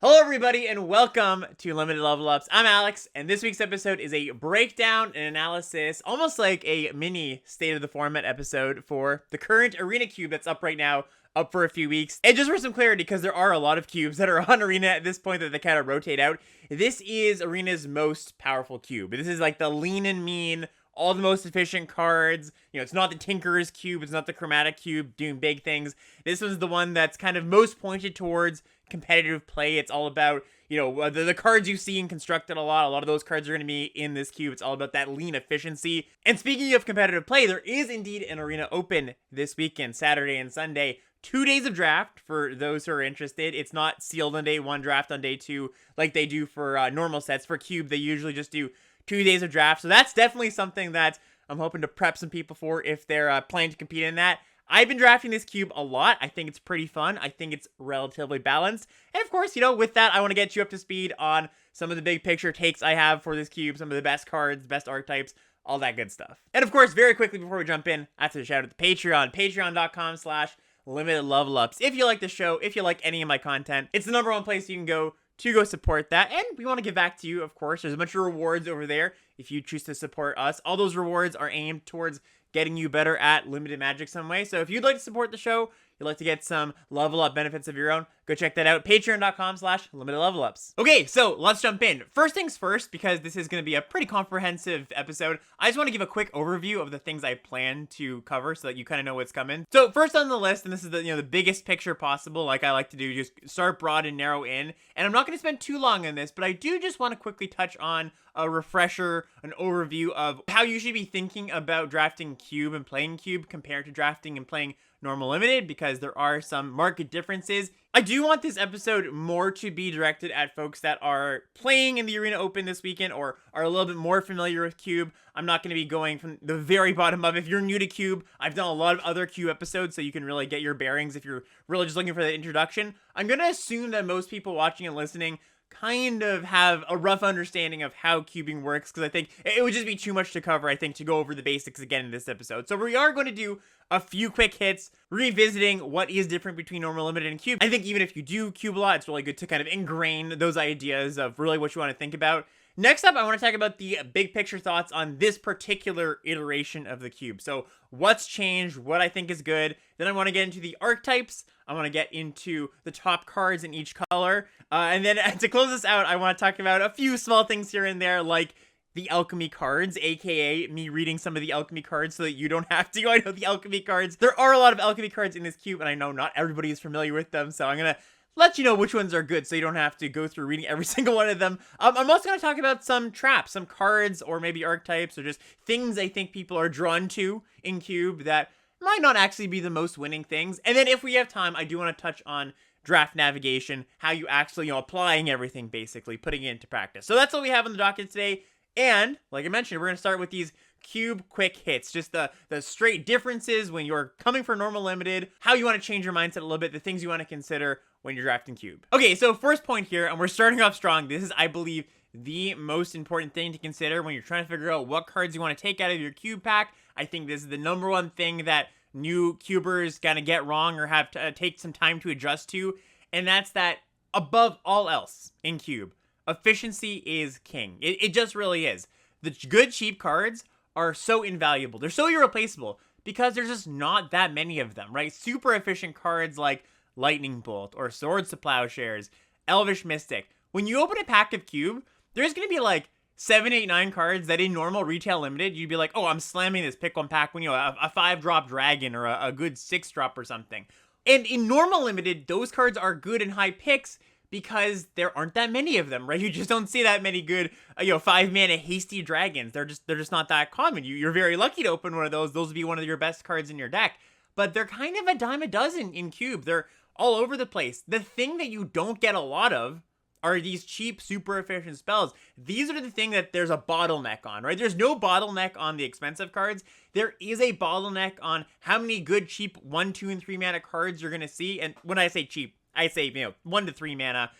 Hello everybody and welcome to Limited Level Ups. I'm Alex and this week's episode is a breakdown and analysis, almost like a mini State of the Format episode for the current Arena Cube that's up right now, up for a few weeks. And just for some clarity, because there are a lot of cubes that are on Arena at this point that they kind of rotate out, this is Arena's most powerful cube. This is like the lean and mean, all the most efficient cards. You know, it's not the Tinkerer's cube, it's not the Chromatic cube doing big things. This one's the one that's kind of most pointed towards competitive play. It's all about, you know, the cards you see in Constructed a lot of those cards are going to be in this cube. It's all about that lean efficiency. And speaking of competitive play, there is indeed an Arena Open this weekend, Saturday and Sunday. 2 days of draft for those who are interested. It's not sealed on day one, draft on day two, like they do for normal sets. For Cube, they usually just do 2 days of draft. So that's definitely something that I'm hoping to prep some people for if they're planning to compete in that. I've been drafting this cube a lot. I think it's pretty fun. I think it's relatively balanced. And of course, you know, with that, I want to get you up to speed on some of the big picture takes I have for this cube, some of the best cards, best archetypes, all that good stuff. And of course, very quickly before we jump in, I have to shout out the Patreon, patreon.com/limitedlevelups. If you like the show, if you like any of my content, it's the #1 place you can go to support that. And we want to give back to you, of course. There's a bunch of rewards over there if you choose to support us. All those rewards are aimed towards getting you better at limited magic some way. So if you'd like to support the show, you'd like to get some level up benefits of your own, go check that out. Patreon.com/limitedlevelups. Okay, so let's jump in. First things first, because this is going to be a pretty comprehensive episode, I just want to give a quick overview of the things I plan to cover so that you kind of know what's coming. So first on the list, and this is the biggest picture possible, like I like to do, just start broad and narrow in. And I'm not going to spend too long on this, but I do just want to quickly touch on a refresher, an overview of how you should be thinking about drafting Cube and playing Cube compared to drafting and playing normal limited, because there are some market differences. I do want this episode more to be directed at folks that are playing in the Arena Open this weekend or are a little bit more familiar with Cube. I'm not going to be going from the very bottom up. If you're new to Cube, I've done a lot of other Cube episodes, so you can really get your bearings if you're really just looking for the introduction. I'm going to assume that most people watching and listening kind of have a rough understanding of how cubing works, because I think it would just be too much to cover, I think, to go over the basics again in this episode. So we are going to do a few quick hits, revisiting what is different between normal, limited, and cube. I think even if you do cube a lot, it's really good to kind of ingrain those ideas of really what you want to think about. Next up, I want to talk about the big picture thoughts on this particular iteration of the cube. So what's changed, what I think is good. Then I want to get into the archetypes. I want to get into the top cards in each color. And then to close this out, I want to talk about a few small things here and there, like the alchemy cards, aka me reading some of the alchemy cards so that you don't have to. I know the alchemy cards. There are a lot of alchemy cards in this cube, and I know not everybody is familiar with them, so I'm going to let you know which ones are good so you don't have to go through reading every single one of them. I'm also going to talk about some traps, some cards, or maybe archetypes, or just things I think people are drawn to in Cube that might not actually be the most winning things. And then if we have time, I do want to touch on draft navigation, how you actually, applying everything, basically, putting it into practice. So that's what we have on the docket today. And, like I mentioned, we're going to start with these Cube quick hits, just the straight differences when you're coming for normal limited, how you want to change your mindset a little bit, the things you want to consider when you're drafting Cube. Okay, so first point here, and we're starting off strong. This is, I believe, the most important thing to consider when you're trying to figure out what cards you want to take out of your Cube pack. I think this is the #1 thing that new Cubers kind of get wrong or have to take some time to adjust to, and that's that above all else in Cube, efficiency is king. It just really is. The good cheap cards are so invaluable. They're so irreplaceable because there's just not that many of them, right? Super efficient cards like Lightning Bolt or Swords to Plowshares, Elvish Mystic. When you open a pack of Cube, there's going to be like 7, 8, 9 cards that in normal retail limited, you'd be like, oh, I'm slamming this pick one pack when, a 5-drop dragon or a good 6-drop or something. And in normal limited, those cards are good and high picks because there aren't that many of them, right? You just don't see that many good, 5-mana hasty dragons. They're just not that common. You're very lucky to open one of those. Those would be one of your best cards in your deck. But they're kind of a dime a dozen in Cube. They're all over the place. The thing that you don't get a lot of are these cheap, super efficient spells. These are the thing that there's a bottleneck on, right? There's no bottleneck on the expensive cards. There is a bottleneck on how many good, cheap 1, 2, and 3 mana cards you're going to see. And when I say cheap, I say, 1 to 3 mana.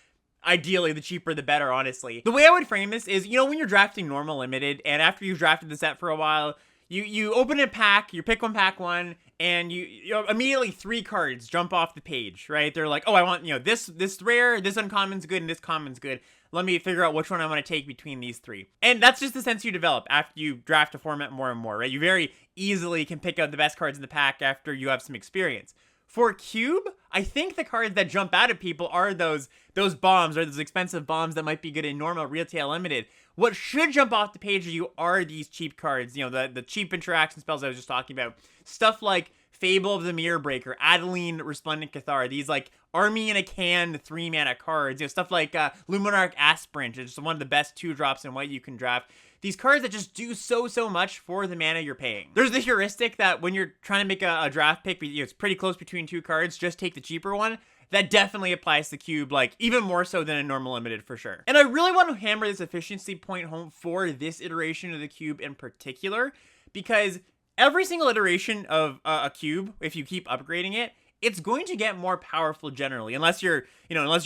Ideally, the cheaper the better, honestly. The way I would frame this is, when you're drafting normal limited, and after you've drafted the set for a while, you open a pack, you pick one pack one, and you immediately 3 cards jump off the page, right? They're like, oh, I want, this rare, this uncommon's good, and this common's good. Let me figure out which one I want to take between these 3. And that's just the sense you develop after you draft a format more and more, right? You very easily can pick out the best cards in the pack after you have some experience. For Cube, I think the cards that jump out at people are those bombs, or those expensive bombs that might be good in normal, retail, limited. What should jump off the page of you are these cheap cards, the cheap interaction spells I was just talking about. Stuff like Fable of the Mirror Breaker, Adeline Resplendent Cathar, these like Army in a Can 3-mana cards, stuff like Luminarch Aspirant, it's one of the best 2-drops in white you can draft. These cards that just do so much for the mana you're paying. There's the heuristic that when you're trying to make a draft pick, it's pretty close between 2 cards, just take the cheaper one. That definitely applies to Cube, like, even more so than a normal limited for sure. And I really want to hammer this efficiency point home for this iteration of the Cube in particular, because every single iteration of a Cube, if you keep upgrading it, it's going to get more powerful generally, unless you're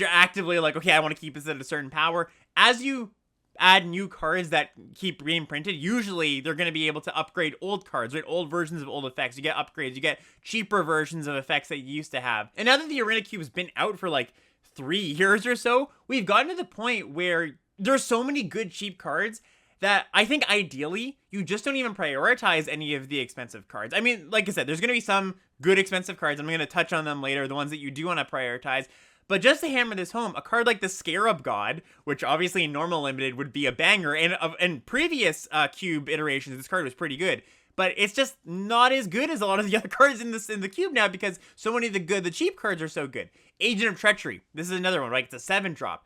actively like, okay, I want to keep this at a certain power. As you add new cards that keep being printed, usually they're going to be able to upgrade old cards, right? Old versions of old effects. You get upgrades, you get cheaper versions of effects that you used to have. And now that the Arena Cube has been out for like 3 years or so, we've gotten to the point where there's so many good cheap cards that I think ideally you just don't even prioritize any of the expensive cards. I mean, like I said, there's going to be some good expensive cards. I'm going to touch on them later, the ones that you do want to prioritize. But just to hammer this home, a card like the Scarab God, which obviously in normal limited would be a banger, and in previous Cube iterations, this card was pretty good. But it's just not as good as a lot of the other cards in the Cube now, because so many of the cheap cards are so good. Agent of Treachery, this is another one, right? It's a 7-drop.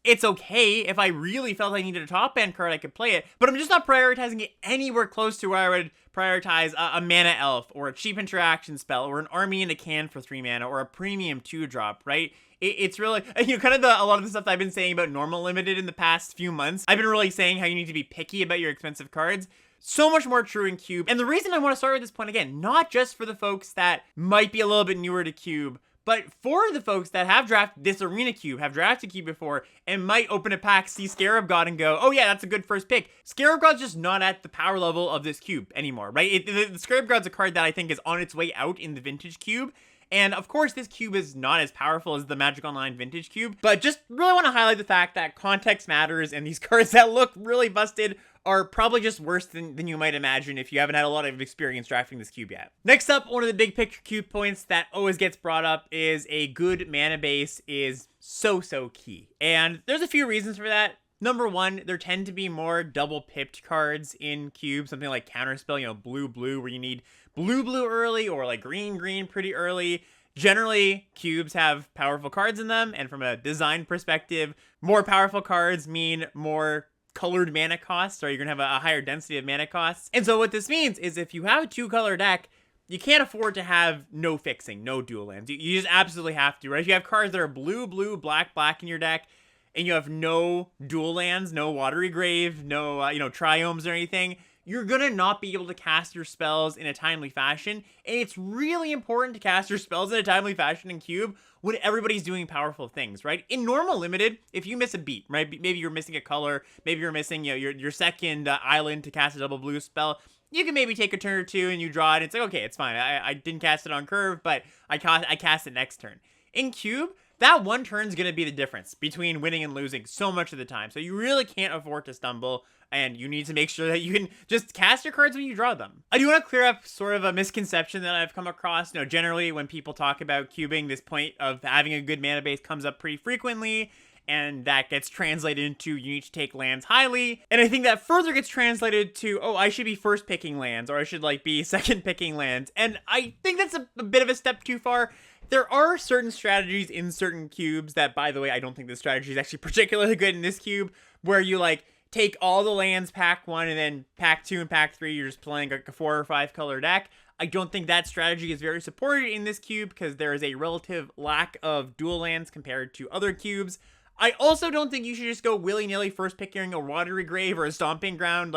It's okay. If I really felt I needed a top-end card, I could play it. But I'm just not prioritizing it anywhere close to where I would prioritize a Mana Elf, or a cheap interaction spell, or an Army in a Can for 3 mana, or a premium 2-drop, right? It's really, kind of a lot of the stuff that I've been saying about normal limited in the past few months. I've been really saying how you need to be picky about your expensive cards. So much more true in Cube. And the reason I want to start with this point again, not just for the folks that might be a little bit newer to Cube, but for the folks that have drafted this Arena Cube, have drafted Cube before, and might open a pack, see Scarab God, and go, oh yeah, that's a good first pick. Scarab God's just not at the power level of this Cube anymore, right? The Scarab God's a card that I think is on its way out in the Vintage Cube. And of course, this Cube is not as powerful as the Magic Online Vintage Cube, but just really want to highlight the fact that context matters, and these cards that look really busted are probably just worse than you might imagine if you haven't had a lot of experience drafting this Cube yet. Next up, one of the big picture Cube points that always gets brought up is a good mana base is so key. And there's a few reasons for that. Number one, there tend to be more double-pipped cards in Cube, something like Counterspell, blue, where you need blue early, or like green pretty early. Generally, Cubes have powerful cards in them, and from a design perspective, more powerful cards mean more colored mana costs, or you're gonna have a higher density of mana costs. And so what this means is if you have a 2-color deck, you can't afford to have no fixing, no dual lands. You just absolutely have to, right? If you have cards that are blue, black in your deck, and you have no dual lands, no Watery Grave, no, Triomes or anything, you're gonna not be able to cast your spells in a timely fashion. And it's really important to cast your spells in a timely fashion in Cube when everybody's doing powerful things, right? In normal limited, if you miss a beat, right? Maybe you're missing a color, maybe you're missing, your second island to cast a double blue spell. You can maybe take a turn or two and you draw it. And it's like, okay, it's fine. I didn't cast it on curve, but I cast it next turn. In Cube, that one turn is going to be the difference between winning and losing so much of the time. So you really can't afford to stumble, and you need to make sure that you can just cast your cards when you draw them. I do want to clear up sort of a misconception that I've come across. Generally when people talk about cubing, this point of having a good mana base comes up pretty frequently, and that gets translated into you need to take lands highly. And I think that further gets translated to, oh, I should be first picking lands, or I should be second picking lands. And I think that's a bit of a step too far. There are certain strategies in certain cubes that, by the way, I don't think this strategy is actually particularly good in this cube, where you take all the lands pack 1, and then pack 2 and pack 3, you're just playing a 4 or 5 color deck. I don't think that strategy is very supported in this cube because there is a relative lack of dual lands compared to other cubes. I also don't think you should just go willy-nilly first picking a Watery Grave or a Stomping Ground,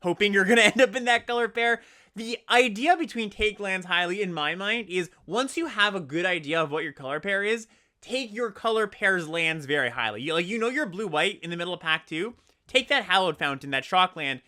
hoping you're going to end up in that color pair. The idea between take lands highly, in my mind, is once you have a good idea of what your color pair is, take your color pair's lands very highly. You're blue-white in the middle of pack 2, take that Hallowed Fountain, that shock land,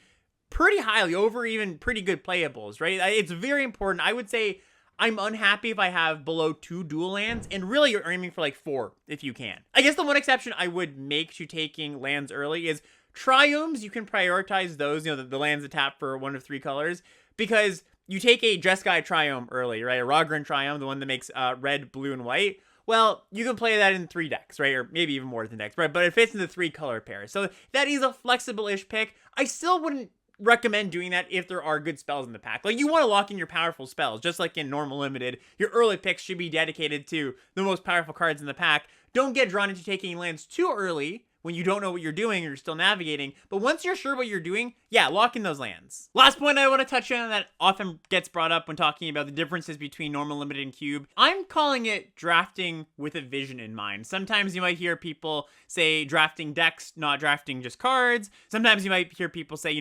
pretty highly over even pretty good playables, right? It's very important. I would say I'm unhappy if I have below 2 dual lands, and really you're aiming for like 4 if you can. I guess the one exception I would make to taking lands early is triomes. You can prioritize those, the lands that tap for 1 of 3 colors, because you take a Jeskai triome early, right? A Rogran triome, the one that makes red, blue, and white. Well, you can play that in 3 decks, right? Or maybe even more than decks, right? But it fits into 3 color pairs. So that is a flexible-ish pick. I still wouldn't recommend doing that if there are good spells in the pack. Like, you want to lock in your powerful spells, just like in normal limited. Your early picks should be dedicated to the most powerful cards in the pack. Don't get drawn into taking lands too early when you don't know what you're doing or you're still navigating. But once you're sure what you're doing, yeah, lock in those lands. Last point I want to touch on that often gets brought up when talking about the differences between normal, limited, and cube. I'm calling it drafting with a vision in mind. Sometimes you might hear people say drafting decks, not drafting just cards. Sometimes you might hear people say,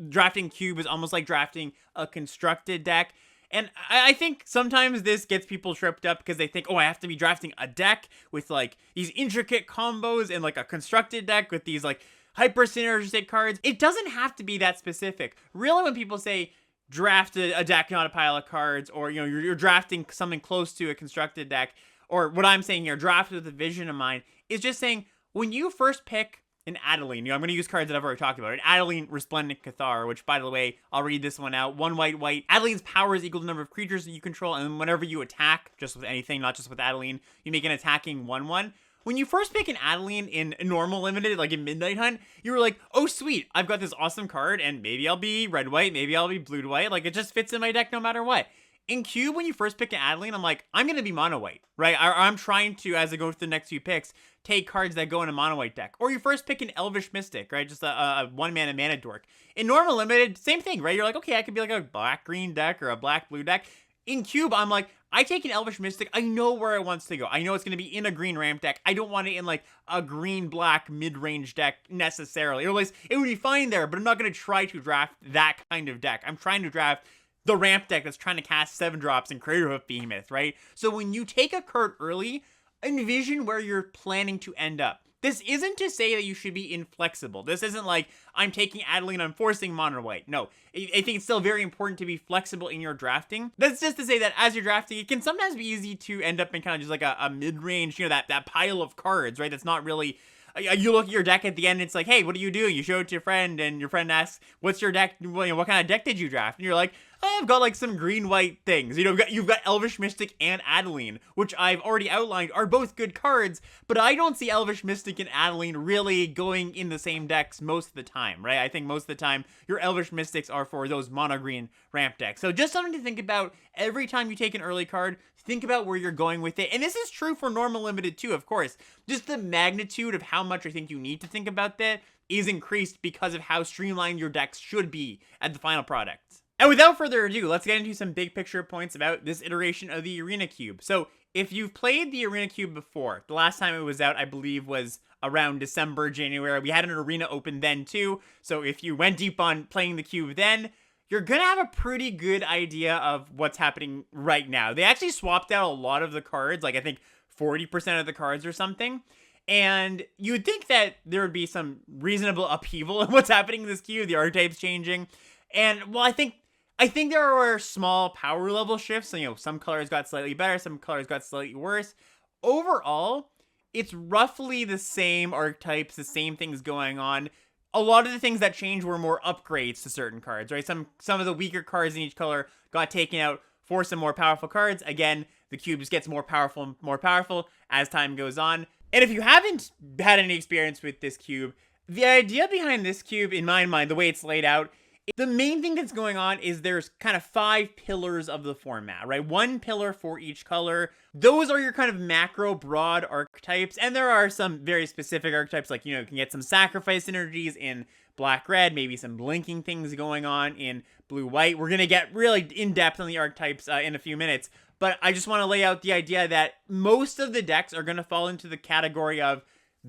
drafting cube is almost like drafting a constructed deck. And I think sometimes this gets people tripped up because they think, oh, I have to be drafting a deck with like these intricate combos and like a constructed deck with these like hyper synergistic cards. It doesn't have to be that specific. Really, when people say draft a deck, not a pile of cards, or you're drafting something close to a constructed deck, or what I'm saying here, draft with a vision in mind, is just saying when you first pick an Adeline, I'm going to use cards that I've already talked about. An Adeline Resplendent Cathar, which, by the way, I'll read this one out. 1 white, white. Adeline's power is equal to the number of creatures that you control, and whenever you attack, just with anything, not just with Adeline, you make an attacking 1/1. When you first pick an Adeline in normal limited, like in Midnight Hunt, you were like, oh, sweet, I've got this awesome card, and maybe I'll be red-white, maybe I'll be blue-white. Like, it just fits in my deck no matter what. In Cube, when you first pick an Adeline, I'm like, I'm going to be mono-white, right? I'm trying to, as I go through the next few picks, take cards that go in a mono-white deck. Or you first pick an Elvish Mystic, right? Just a one-mana mana dork. In normal limited, same thing, right? You're like, okay, I could be like a black-green deck or a black-blue deck. In Cube, I'm like, I take an Elvish Mystic, I know where it wants to go. I know it's going to be in a green ramp deck. I don't want it in like a green-black mid-range deck necessarily. Or at least it would be fine there, but I'm not going to try to draft that kind of deck. I'm trying to draft the ramp deck that's trying to cast 7-drops and Crater Hoof Behemoth, right? So when you take a card early, envision where you're planning to end up. This isn't to say that you should be inflexible. This isn't like, I'm taking Adeline, I'm forcing mono white. No, I think it's still very important to be flexible in your drafting. That's just to say that as you're drafting, it can sometimes be easy to end up in kind of just like a mid-range, that pile of cards, right? That's not really... You look at your deck at the end, it's like, hey, what are you doing? You show it to your friend, and your friend asks, what's your deck? What kind of deck did you draft? And you're like, oh, I've got like some green-white things. You've got Elvish Mystic and Adeline, which I've already outlined are both good cards, but I don't see Elvish Mystic and Adeline really going in the same decks most of the time, right? I think most of the time, your Elvish Mystics are for those mono-green ramp decks. So just something to think about every time you take an early card. Think about where you're going with it. And this is true for normal limited too, of course. Just the magnitude of how much I think you need to think about that is increased because of how streamlined your decks should be at the final product. And without further ado, let's get into some big picture points about this iteration of the Arena Cube. So if you've played the Arena Cube before, the last time it was out, I believe, was around December, January. We had an arena open then too. So if you went deep on playing the Cube then, you're going to have a pretty good idea of what's happening right now. They actually swapped out a lot of the cards, like I think 40% of the cards or something. And you would think that there would be some reasonable upheaval in what's happening in this queue, the archetypes changing. And, well, I think there were small power level shifts. So, some colors got slightly better, some colors got slightly worse. Overall, it's roughly the same archetypes, the same things going on. A lot of the things that changed were more upgrades to certain cards, right? Some of the weaker cards in each color got taken out for some more powerful cards. Again, the cube just gets more powerful as time goes on. And if you haven't had any experience with this cube, the idea behind this cube, in my mind, the way it's laid out, the main thing that's going on is there's kind of 5 pillars of the format, right? 1 pillar for each color. Those are your kind of macro broad archetypes. And there are some very specific archetypes, like, you can get some sacrifice energies in black-red, maybe some blinking things going on in blue-white. We're going to get really in-depth on the archetypes in a few minutes. But I just want to lay out the idea that most of the decks are going to fall into the category of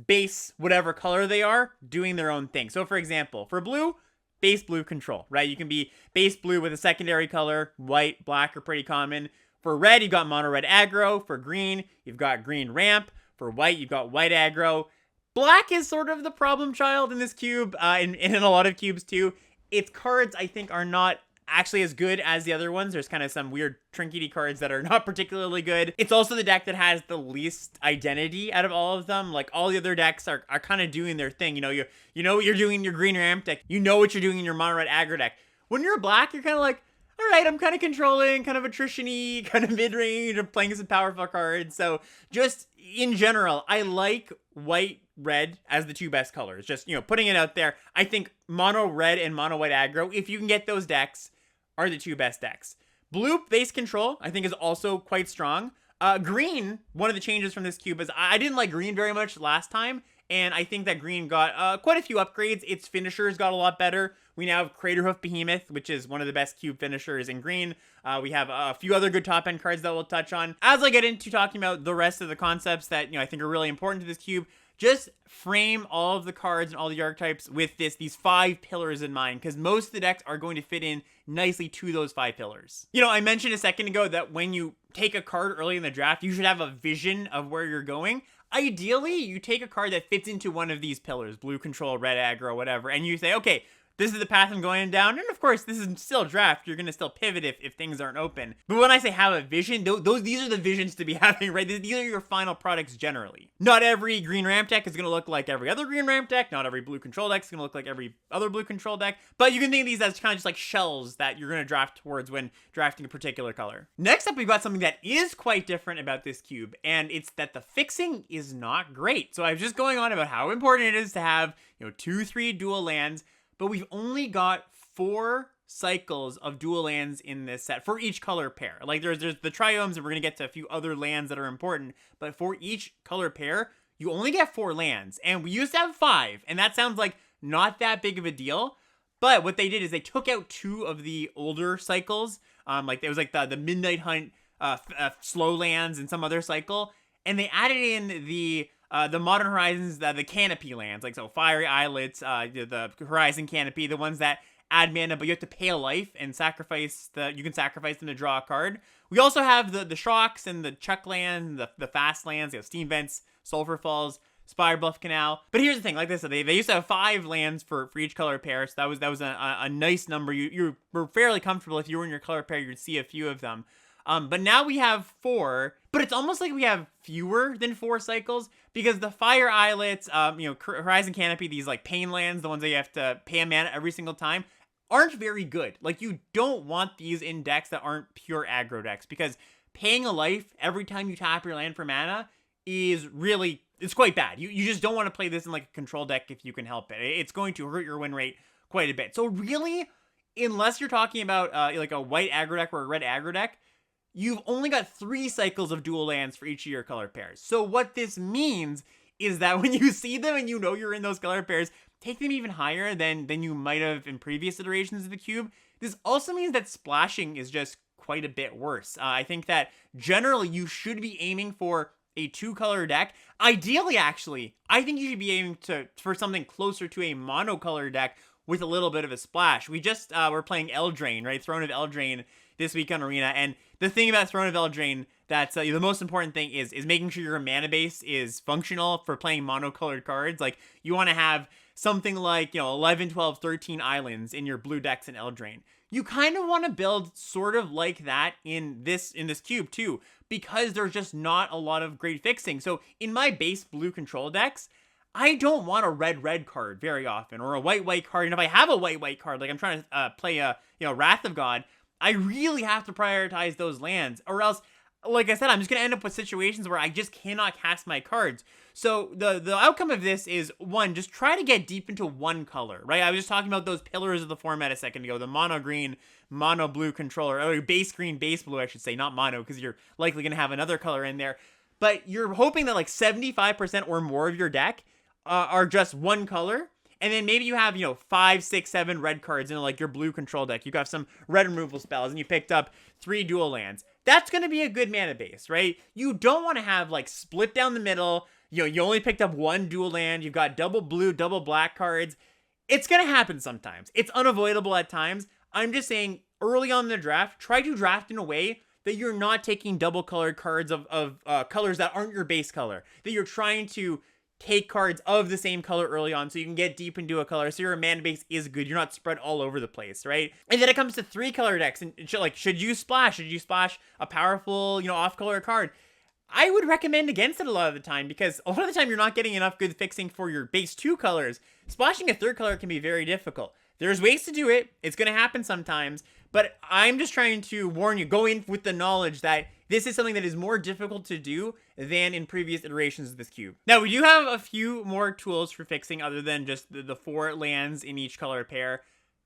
base, whatever color they are, doing their own thing. So, for example, for blue, base blue control, right? You can be base blue with a secondary color. White, black are pretty common. For red, you've got mono red aggro. For green, you've got green ramp. For white, you've got white aggro. Black is sort of the problem child in this cube, in a lot of cubes too. its cards, I think, are not actually as good as the other ones. There's kind of some weird trinkety cards that are not particularly good. It's also the deck that has the least identity out of all of them. Like, all the other decks are kind of doing their thing. You know what you're doing in your green ramp deck. You know what you're doing in your mono red aggro deck. When you're black, you're kind of like, all right, I'm kind of controlling, kind of attrition-y, kind of mid-range, I'm playing some powerful cards. So just in general, I like white, red as the two best colors. Just, putting it out there. I think mono red and mono white aggro, if you can get those decks, are the two best decks. Blue base control, I think, is also quite strong. Green, one of the changes from this cube is I didn't like green very much last time, and I think that green got quite a few upgrades. Its finishers got a lot better. We now have Craterhoof Behemoth, which is one of the best cube finishers in green. We have a few other good top-end cards that we'll touch on. As I get into talking about the rest of the concepts that, I think are really important to this cube, just frame all of the cards and all the archetypes with these 5 pillars in mind, because most of the decks are going to fit in nicely to those 5 pillars. I mentioned a second ago that when you take a card early in the draft, you should have a vision of where you're going. Ideally, you take a card that fits into one of these pillars, blue control, red aggro, whatever, and you say, okay, this is the path I'm going down. And of course, this is still draft. You're going to still pivot if things aren't open. But when I say have a vision, these are the visions to be having, right? These are your final products generally. Not every green ramp deck is going to look like every other green ramp deck. Not every blue control deck is going to look like every other blue control deck. But you can think of these as kind of just like shells that you're going to draft towards when drafting a particular color. Next up, we've got something that is quite different about this cube. And it's that the fixing is not great. So I was just going on about how important it is to have, 2-3 dual lands. But we've only got 4 cycles of dual lands in this set for each color pair. Like there's the triomes, and we're going to get to a few other lands that are important. But for each color pair, you only get 4 lands. And we used to have 5. And that sounds like not that big of a deal. But what they did is they took out 2 of the older cycles. Like there was like the Midnight Hunt slow lands and some other cycle. And they added in the Modern Horizons, the canopy lands, like so Fiery Islets, the Horizon Canopy, the ones that add mana, but you have to pay a life and you can sacrifice them to draw a card. We also have the Shocks and the Chuck land, the Fast lands, Steam Vents, Sulphur Falls, Spire Bluff Canal. But here's the thing, like I said, they used to have 5 lands for each color pair, so that was a nice number. You were fairly comfortable if you were in your color pair, you'd see a few of them. But now we have 4, but it's almost like we have fewer than 4 cycles because the Fire Islets, Horizon Canopy, these like pain lands, the ones that you have to pay a mana every single time, aren't very good. Like you don't want these in decks that aren't pure aggro decks because paying a life every time you tap your land for mana is really, it's quite bad. You just don't want to play this in like a control deck if you can help it. It's going to hurt your win rate quite a bit. So really, unless you're talking about like a white aggro deck or a red aggro deck, you've only got 3 cycles of dual lands for each of your color pairs. So what this means is that when you see them and you're in those color pairs, take them even higher than you might have in previous iterations of the cube. This also means that splashing is just quite a bit worse. I think that generally you should be aiming for a 2-color deck. Ideally, actually, I think you should be aiming for something closer to a monocolor deck with a little bit of a splash. We just were playing Eldraine, right? Throne of Eldraine this week on Arena, and the thing about Throne of Eldraine that's the most important thing is making sure your mana base is functional for playing monocolored cards. Like you want to have something like 11, 12, 13 islands in your blue decks in Eldraine. You kind of want to build sort of like that in this cube too, because there's just not a lot of great fixing. So in my base blue control decks, I don't want a red card very often, or a white card. And if I have a white card, like I'm trying to play a Wrath of God, I really have to prioritize those lands, or else, like I said, I'm just gonna end up with situations where I just cannot cast my cards. So the outcome of this is, 1, just try to get deep into one color, right? I was just talking about those pillars of the format a second ago, the mono green, mono blue controller, or base green, base blue, I should say, not mono, because you're likely gonna have another color in there. But you're hoping that like 75% or more of your deck are just one color. And then maybe you have, 5, 6, 7 red cards in like your blue control deck. You got some red removal spells and you picked up 3 dual lands. That's going to be a good mana base, right? You don't want to have like split down the middle. You only picked up 1 dual land. You've got double blue, double black cards. It's going to happen sometimes. It's unavoidable at times. I'm just saying early on in the draft, try to draft in a way that you're not taking double colored cards of colors that aren't your base color. That you're trying to take cards of the same color early on so you can get deep into a color, so your mana base is good, you're not spread all over the place, right? And then it comes to 3-color decks, and should you splash a powerful, off-color card? I would recommend against it a lot of the time, because a lot of the time you're not getting enough good fixing for your base 2 colors. Splashing a 3rd color can be very difficult. There's ways to do it, it's going to happen sometimes, but I'm just trying to warn you, go in with the knowledge that this is something that is more difficult to do than in previous iterations of this cube. Now, we do have a few more tools for fixing other than just the 4 lands in each color pair.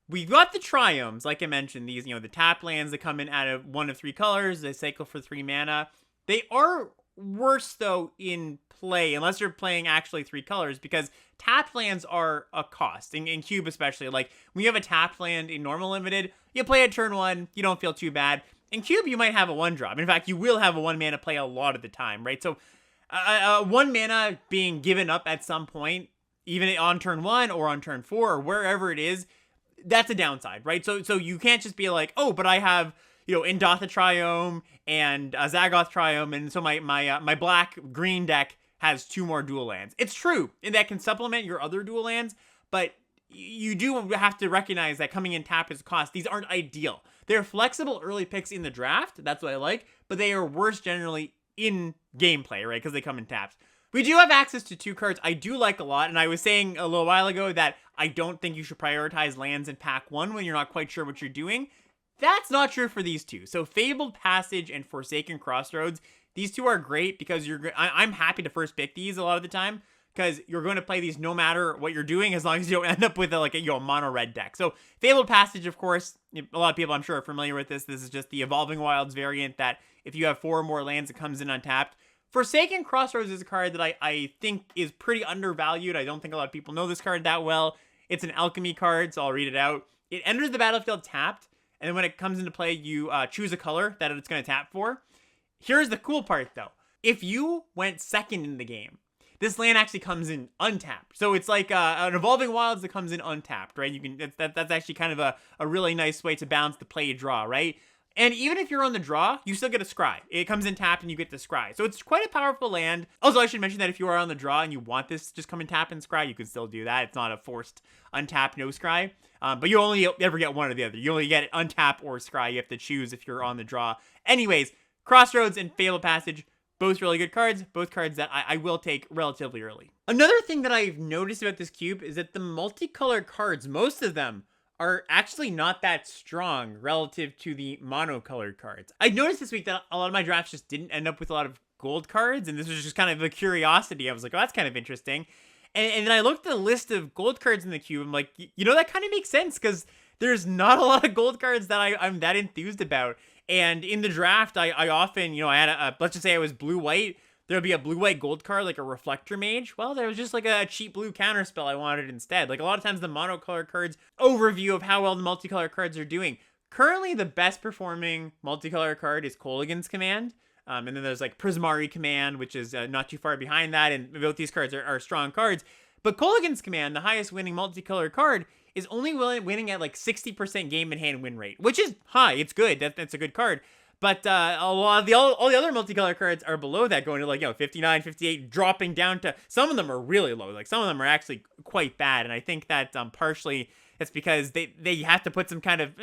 We've got the triomes, like I mentioned, these, the tap lands that come in out of 1 of 3 colors, they cycle for 3 mana. They are worse, though, in play, unless you're playing actually 3 colors, because tapped lands are a cost, in cube especially. Like, when you have a tapped land in normal limited, you play it turn 1, you don't feel too bad. In cube, you might have a 1-drop. In fact, you will have a 1 mana play a lot of the time, right? So, 1 mana being given up at some point, even on turn 1 or on turn 4 or wherever it is, that's a downside, right? So you can't just be like, oh, but I have, Indotha Triome and Zagoth Triome, and so my black-green deck has 2 more dual lands. It's true, and that can supplement your other dual lands, but you do have to recognize that coming in tap is a cost. These aren't ideal. They're flexible early picks in the draft, that's what I like, but they are worse generally in gameplay, right? Because they come in taps. We do have access to 2 cards I do like a lot, and I was saying a little while ago that I don't think you should prioritize lands in pack 1 when you're not quite sure what you're doing. That's not true for these 2. So Fabled Passage and Forsaken Crossroads, these 2 are great because I'm happy to first pick these a lot of the time, because you're going to play these no matter what you're doing, as long as you don't end up with a mono red deck. So Fabled Passage, of course, a lot of people I'm sure are familiar with this. This is just the Evolving Wilds variant that if you have 4 or more lands, it comes in untapped. Forsaken Crossroads is a card that I think is pretty undervalued. I don't think a lot of people know this card that well. It's an alchemy card, so I'll read it out. It enters the battlefield tapped, and then when it comes into play, you choose a color that it's going to tap for. Here's the cool part, though. If you went second in the game, this land actually comes in untapped. So it's like an Evolving Wilds that comes in untapped, right? You can that's actually kind of a really nice way to balance the play draw, right? And even if you're on the draw, you still get a scry. It comes in tapped and you get the scry. So it's quite a powerful land. Also, I should mention that if you are on the draw and you want this to just come in tap and scry, you can still do that. It's not a forced untap, no scry. But you only ever get one or the other. You only get untap or scry. You have to choose if you're on the draw. Anyways, Crossroads and Fabled Passage, both really good cards. Both cards that I will take relatively early. Another thing that I've noticed about this cube is that the multicolored cards, most of them, are actually not that strong relative to the monocolored cards. I noticed this week that a lot of my drafts just didn't end up with a lot of gold cards, and this was just kind of a curiosity. I was like, oh, that's kind of interesting. And then I looked at the list of gold cards in the cube. I'm like, that kind of makes sense, because there's not a lot of gold cards that I'm that enthused about. And in the draft, I often, I had let's just say I was blue-white. There'll be a blue-white gold card, like a Reflector Mage. Well, there was just like a cheap blue counterspell I wanted instead. Like a lot of times the monocolor cards, overview of how well the multicolor cards are doing. Currently, the best performing multicolor card is Kolaghan's Command. And then there's like Prismari Command, which is not too far behind that. And both these cards are strong cards. But Kolaghan's Command, the highest winning multicolor card, is only winning at like 60% game in hand win rate, which is high. It's good. That's a good card. But a lot of all the other multicolor cards are below that, going to like 59, 58, dropping down to, some of them are really low. Like some of them are actually quite bad, and I think that partially it's because they have to put some kind of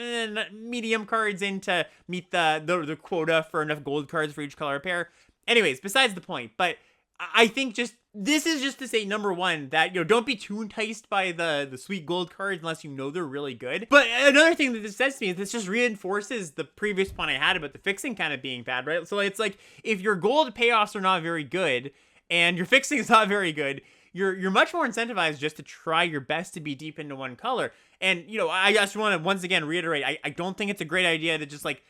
medium cards in to meet the quota for enough gold cards for each color pair. Anyways, besides the point. But I think this is just to say, number one, that, don't be too enticed by the sweet gold cards unless you know they're really good. But another thing that this says to me is this just reinforces the previous point I had about the fixing kind of being bad, right? So it's like, if your gold payoffs are not very good and your fixing is not very good, you're much more incentivized just to try your best to be deep into one color. And, I just want to once again reiterate, I don't think it's a great idea to just like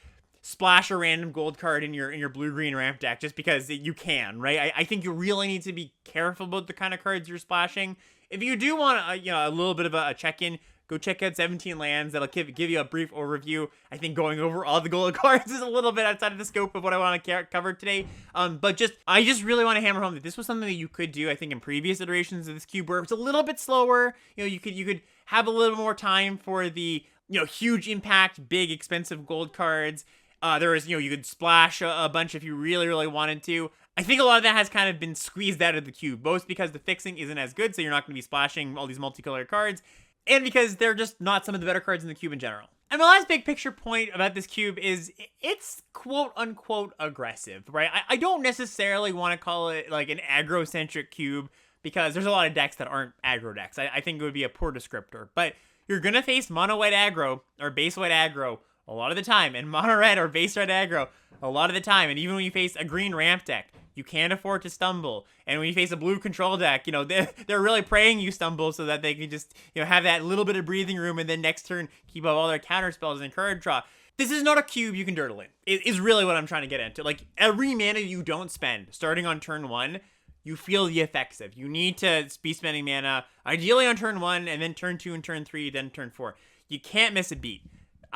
splash a random gold card in your blue-green ramp deck just because you can, right? I think you really need to be careful about the kind of cards you're splashing. If you do want a little bit of a check-in, go check out 17 Lands. That'll give you a brief overview. I think going over all the gold cards is a little bit outside of the scope of what I want to cover today. But I just really want to hammer home that this was something that you could do, I think, in previous iterations of this cube, where it's a little bit slower. You could have a little more time for the huge impact, big, expensive gold cards. There was, you could splash a bunch if you really, really wanted to. I think a lot of that has kind of been squeezed out of the cube, both because the fixing isn't as good, so you're not going to be splashing all these multicolored cards, and because they're just not some of the better cards in the cube in general. And my last big picture point about this cube is it's quote-unquote aggressive, right? I don't necessarily want to call it like an aggro-centric cube, because there's a lot of decks that aren't aggro decks. I think it would be a poor descriptor, but you're going to face mono-white aggro or base-white aggro a lot of the time, and mono-red or base-red aggro a lot of the time, and even when you face a green ramp deck, you can't afford to stumble. And when you face a blue control deck, you know, they're really praying you stumble so that they can just, you know, have that little bit of breathing room, and then next turn keep up all their counter spells and card draw. This is not a cube you can dirtle in. It is really what I'm trying to get into. Like, every mana you don't spend starting on turn 1, you feel the effects of. You need to be spending mana, ideally on turn 1, and then turn 2 and turn 3, then turn 4. You can't miss a beat.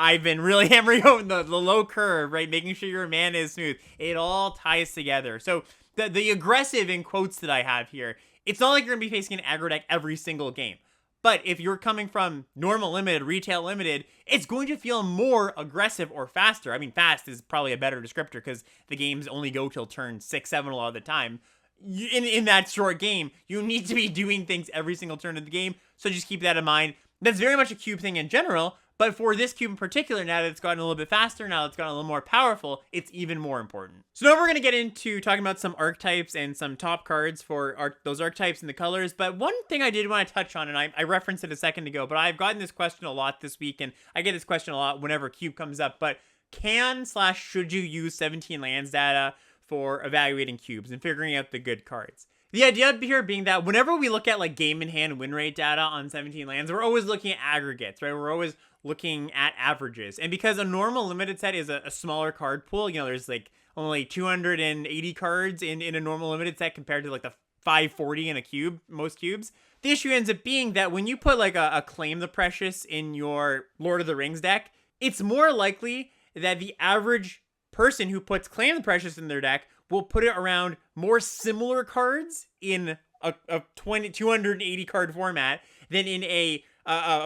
I've been really hammering home the low curve, right? Making sure your mana is smooth. It all ties together. So the aggressive in quotes that I have here, it's not like you're going to be facing an aggro deck every single game. But if you're coming from normal limited, retail limited, it's going to feel more aggressive or faster. I mean, fast is probably a better descriptor because the games only go till turn 6, 7 a lot of the time. In that short game, you need to be doing things every single turn of the game. So just keep that in mind. That's very much a cube thing in general. But for this cube in particular, now that it's gotten a little bit faster, now that it's gotten a little more powerful, it's even more important. So now we're going to get into talking about some archetypes and some top cards for those archetypes and the colors. But one thing I did want to touch on, and I referenced it a second ago, but I've gotten this question a lot this week, and I get this question a lot whenever cube comes up, but should you use 17 lands data for evaluating cubes and figuring out the good cards? The idea here being that whenever we look at like game in hand win rate data on 17 lands, we're always looking at aggregates, right? We're always looking at averages. And because a normal limited set is a smaller card pool, you know, there's like only 280 cards in a normal limited set compared to like the 540 in a cube, most cubes. The issue ends up being that when you put like a Claim the Precious in your Lord of the Rings deck, it's more likely that the average person who puts Claim the Precious in their deck will put it around more similar cards in a 280 card format than in a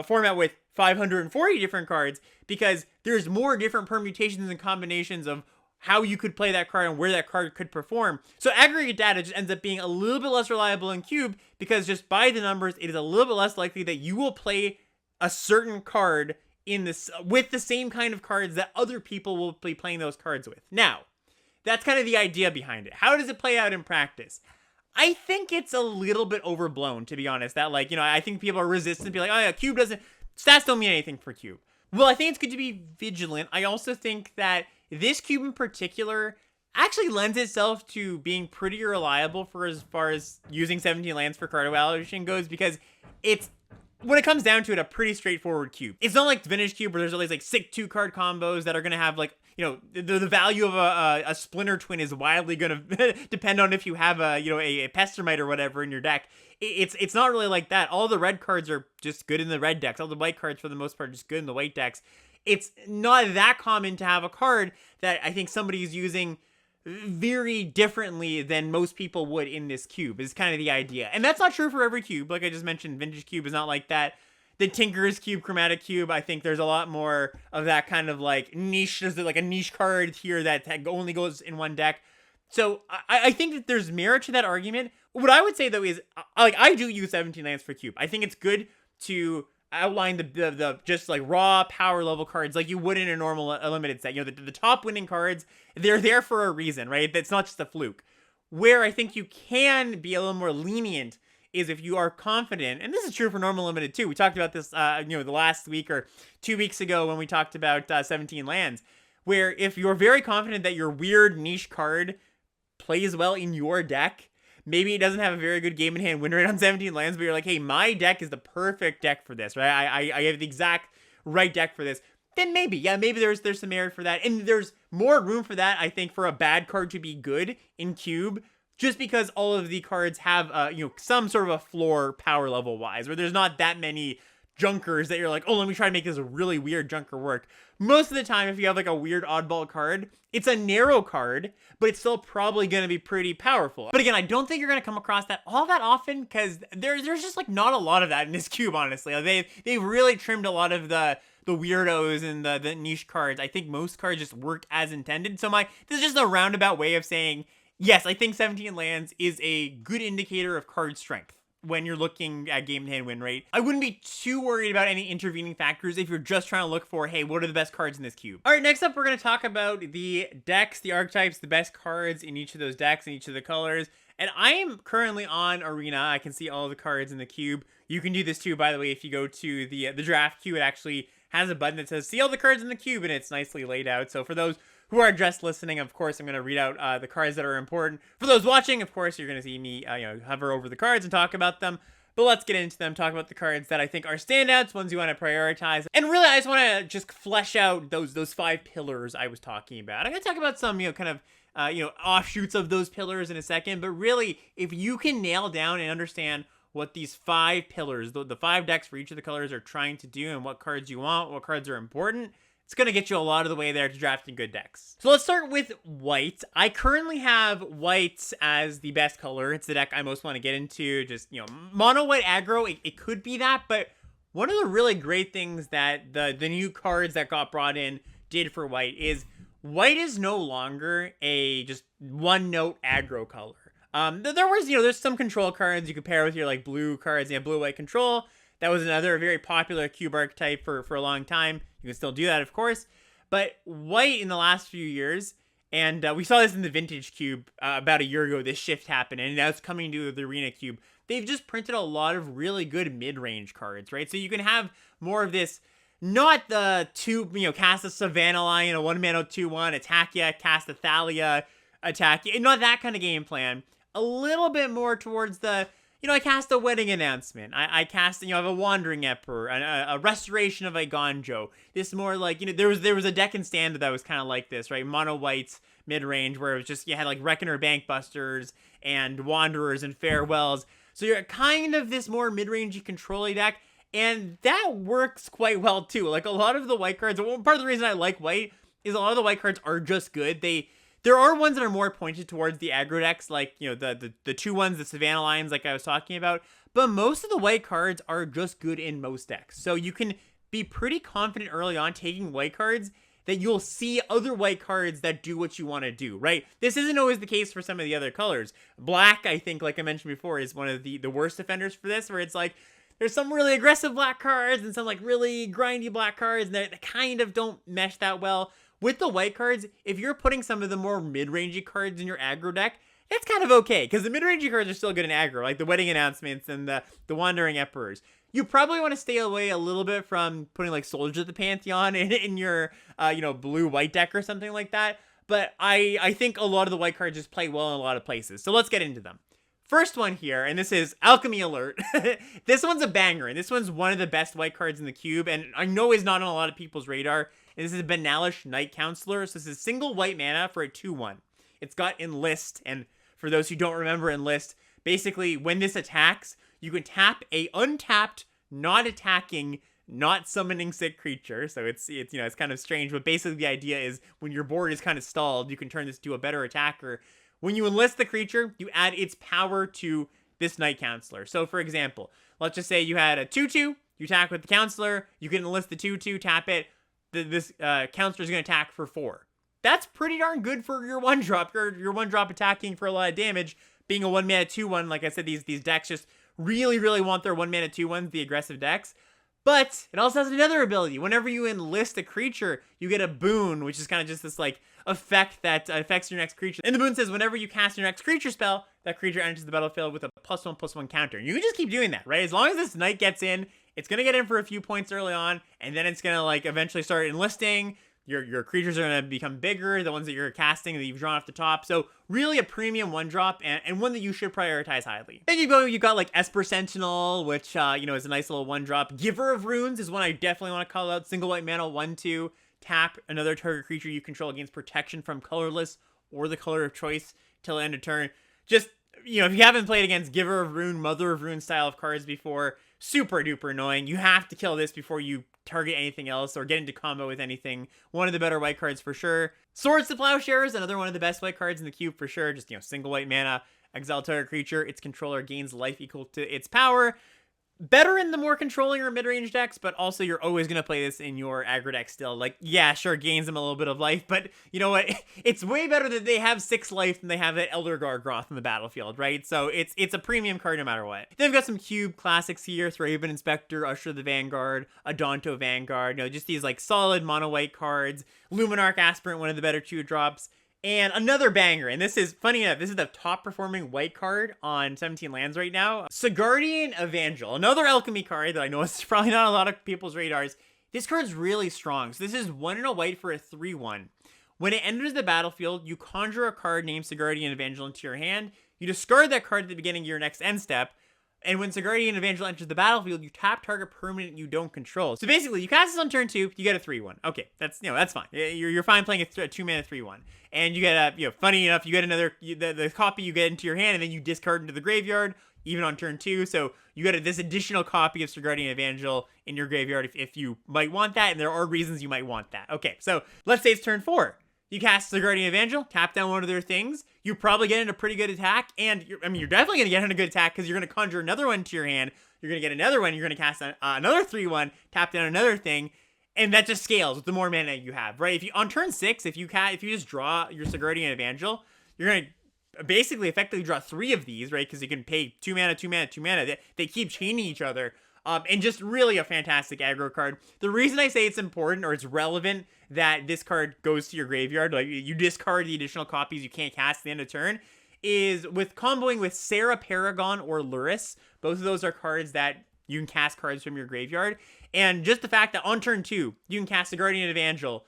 format with 540 different cards, because there's more different permutations and combinations of how you could play that card and where that card could perform. So aggregate data just ends up being a little bit less reliable in cube, because just by the numbers, it is a little bit less likely that you will play a certain card in this with the same kind of cards that other people will be playing those cards with. Now, that's kind of the idea behind it. How does it play out in practice? I think it's a little bit overblown, to be honest. That, like, you know, I think people are resistant to be like, oh yeah, cube doesn't, stats don't mean anything for cube. Well, I think it's good to be vigilant. I also think that this cube in particular actually lends itself to being pretty reliable for as far as using 17 lands for card evaluation goes, because it's, when it comes down to it, a pretty straightforward cube. It's not like Vintage Cube where there's always like 6 2-card combos that are going to have like, you know, the value of a Splinter Twin is wildly going to depend on if you have a, you know, a Pestermite or whatever in your deck. It's not really like that. All the red cards are just good in the red decks. All the white cards, for the most part, are just good in the white decks. It's not that common to have a card that I think somebody's using very differently than most people would in this cube, is kind of the idea. And that's not true for every cube. Like I just mentioned, Vintage Cube is not like that. The Tinker's Cube, Chromatic Cube, I think there's a lot more of that kind of like niche. There's like a niche card here that only goes in one deck. So I think that there's merit to that argument. What I would say though is, like, I do use 17 lands for cube. I think it's good to outline the just like raw power level cards like you would in a normal limited set. You know, the top winning cards, they're there for a reason, right? That's not just a fluke. Where I think you can be a little more lenient is if you are confident, and this is true for normal limited too. We talked about this, you know, the last week or 2 weeks ago when we talked about 17 lands, where if you're very confident that your weird niche card plays well in your deck, maybe it doesn't have a very good game in hand win rate on 17 lands, but you're like, hey, my deck is the perfect deck for this, right? I have the exact right deck for this. Then maybe, yeah, maybe there's some merit for that. And there's more room for that, I think, for a bad card to be good in cube, just because all of the cards have, you know, some sort of a floor power level wise, where there's not that many junkers that you're like, oh, let me try to make this a really weird junker work. Most of the time, if you have like a weird oddball card, it's a narrow card, but it's still probably going to be pretty powerful. But again, I don't think you're going to come across that all that often, because there's just like not a lot of that in this cube, honestly. Like, they've really trimmed a lot of the weirdos and the niche cards. I think most cards just work as intended. So this is just a roundabout way of saying, Yes, I think 17 lands is a good indicator of card strength when you're looking at game to hand win rate. I wouldn't be too worried about any intervening factors if you're just trying to look for, hey, what are the best cards in this cube? All right, next up, we're going to talk about the decks, the archetypes, the best cards in each of those decks and each of the colors. And I am currently on Arena. I can see all the cards in the cube. You can do this too, by the way. If you go to the draft queue, it actually has a button that says see all the cards in the cube, and it's nicely laid out. So for those who are just listening, of course, I'm going to read out the cards that are important. For those watching, of course, you're going to see me hover over the cards and talk about them. But let's get into them, talk about the cards that I think are standouts, ones you want to prioritize. And really, I just want to just flesh out those 5 pillars I was talking about. I'm going to talk about some, kind of, offshoots of those pillars in a second. But really, if you can nail down and understand what these 5 pillars, the 5 decks for each of the colors are trying to do and what cards you want, what cards are important, it's going to get you a lot of the way there to drafting good decks. So let's start with white. I currently have white as the best color. It's the deck I most want to get into. Just, mono white aggro, it could be that, but one of the really great things that the new cards that got brought in did for white is no longer a just one-note aggro color. There was, there's some control cards you could pair with your, like, blue cards. You have blue-white control. That was another very popular cube archetype for a long time. You can still do that, of course. But white in the last few years, and we saw this in the vintage cube about a year ago, this shift happened, and now it's coming to the arena cube. They've just printed a lot of really good mid-range cards, right? So you can have more of this, not the cast a Savannah Lion, a 1-mana 2/1, attack ya, cast a Thalia, attack ya, not that kind of game plan. A little bit more towards the, I cast a Wedding Announcement. I cast, I have a Wandering Emperor, a Restoration of a Gonjo. This more like, there was a deck in Standard that was kind of like this, right? Mono whites, mid-range, where it was just, you had like Reckoner Bankbusters and Wanderers and Farewells. So you're kind of this more mid-rangey control-y deck, and that works quite well too. Like a lot of the white cards, part of the reason I like white is a lot of the white cards are just good. There are ones that are more pointed towards the aggro decks, like, the 2/1s, the Savannah Lions, like I was talking about. But most of the white cards are just good in most decks. So you can be pretty confident early on taking white cards that you'll see other white cards that do what you want to do, right? This isn't always the case for some of the other colors. Black, I think, like I mentioned before, is one of the worst offenders for this, where it's like, there's some really aggressive black cards and some like really grindy black cards and they kind of don't mesh that well. With the white cards, if you're putting some of the more mid-rangey cards in your aggro deck, it's kind of okay, because the mid-rangey cards are still good in aggro, like the Wedding Announcements and the Wandering Emperors. You probably want to stay away a little bit from putting like Soldier of the Pantheon in your, blue-white deck or something like that, but I think a lot of the white cards just play well in a lot of places, so let's get into them. First one here, and this is Alchemy Alert. This one's a banger, and this one's one of the best white cards in the cube, and I know is not on a lot of people's radar. And this is Banalish Night Counselor. So this is single white mana for a 2/1. It's got Enlist, and for those who don't remember Enlist, basically when this attacks, you can tap a untapped, not attacking, not summoning sick creature. So it's kind of strange, but basically the idea is when your board is kind of stalled, you can turn this to a better attacker. When you enlist the creature, you add its power to this Night Counselor. So for example, let's just say you had a 2/2, you attack with the Counselor, you can enlist the 2/2, tap it, this Counselor is going to attack for 4. That's pretty darn good for your 1-drop. Your 1-drop attacking for a lot of damage. Being a 1-mana 2/1, like I said, these decks just really, really want their 1-mana 2/1s, the aggressive decks. But it also has another ability. Whenever you enlist a creature, you get a boon, which is kind of just this like effect that affects your next creature. And the boon says whenever you cast your next creature spell, that creature enters the battlefield with a +1/+1 counter. You can just keep doing that, right? As long as this knight gets in, it's going to get in for a few points early on, and then it's going to like eventually start enlisting. Your creatures are going to become bigger, the ones that you're casting that you've drawn off the top. So really a premium 1-drop and one that you should prioritize highly. Then you got like Esper Sentinel, which is a nice little 1-drop. Giver of Runes is one I definitely want to call out. Single white mana, 1/2. Tap another target creature you control against protection from colorless or the color of choice till end of turn. Just, if you haven't played against Giver of Rune, Mother of Rune style of cards before, super duper annoying. You have to kill this before you target anything else or get into combo with anything. One of the better white cards for sure. Swords to Plowshares, another one of the best white cards in the cube for sure. Just, single white mana, exile target creature. Its controller gains life equal to its power. better in the more controlling or mid-range decks, but also you're always going to play this in your aggro deck still. Like, yeah, sure, gains them a little bit of life, but you know what? It's way better that they have 6 life than they have that Elder Gargroth in the battlefield, right? So it's a premium card no matter what. Then we've got some cube classics here: Thraben Inspector, Usher the Vanguard, Adonto Vanguard, you know, just these like solid mono white cards. Luminarch Aspirant, one of the better 2-drops. And another banger, and this is, funny enough, this is the top performing white card on 17 lands right now. Sigardian Evangel, another alchemy card that I know is probably not a lot of people's radars. This card's really strong. So this is 1 and a white for a 3/1. When it enters the battlefield, you conjure a card named Sigardian Evangel into your hand. You discard that card at the beginning of your next end step. And when Sigardian Evangel enters the battlefield, you tap target permanent you don't control. So basically, you cast this on turn 2, you get a 3/1. Okay, that's, you know, that's fine. You're fine playing a 2-mana 3/1. And you get a, you know, funny enough, you get another, the copy you get into your hand, and then you discard into the graveyard, even on turn 2. So you get this additional copy of Sigardian Evangel in your graveyard if you might want that, and there are reasons you might want that. Okay, so let's say it's turn 4. You cast Sigardian Evangel, tap down one of their things. You probably get in a pretty good attack, and you're definitely going to get in a good attack because you're going to conjure another one to your hand. You're going to get another one. You're going to cast another 3/1, tap down another thing, and that just scales with the more mana you have, right? If you on turn 6, if you just draw your Sigardian Evangel, you're going to basically effectively draw 3 of these, right? Because you can pay 2 mana, 2 mana, 2 mana. They keep chaining each other. And just really a fantastic aggro card. The reason I say it's important or it's relevant that this card goes to your graveyard, like you discard the additional copies you can't cast at the end of turn, is with comboing with Sarah Paragon or Luris. Both of those are cards that you can cast cards from your graveyard. And just the fact that on turn 2, you can cast the Guardian Evangel,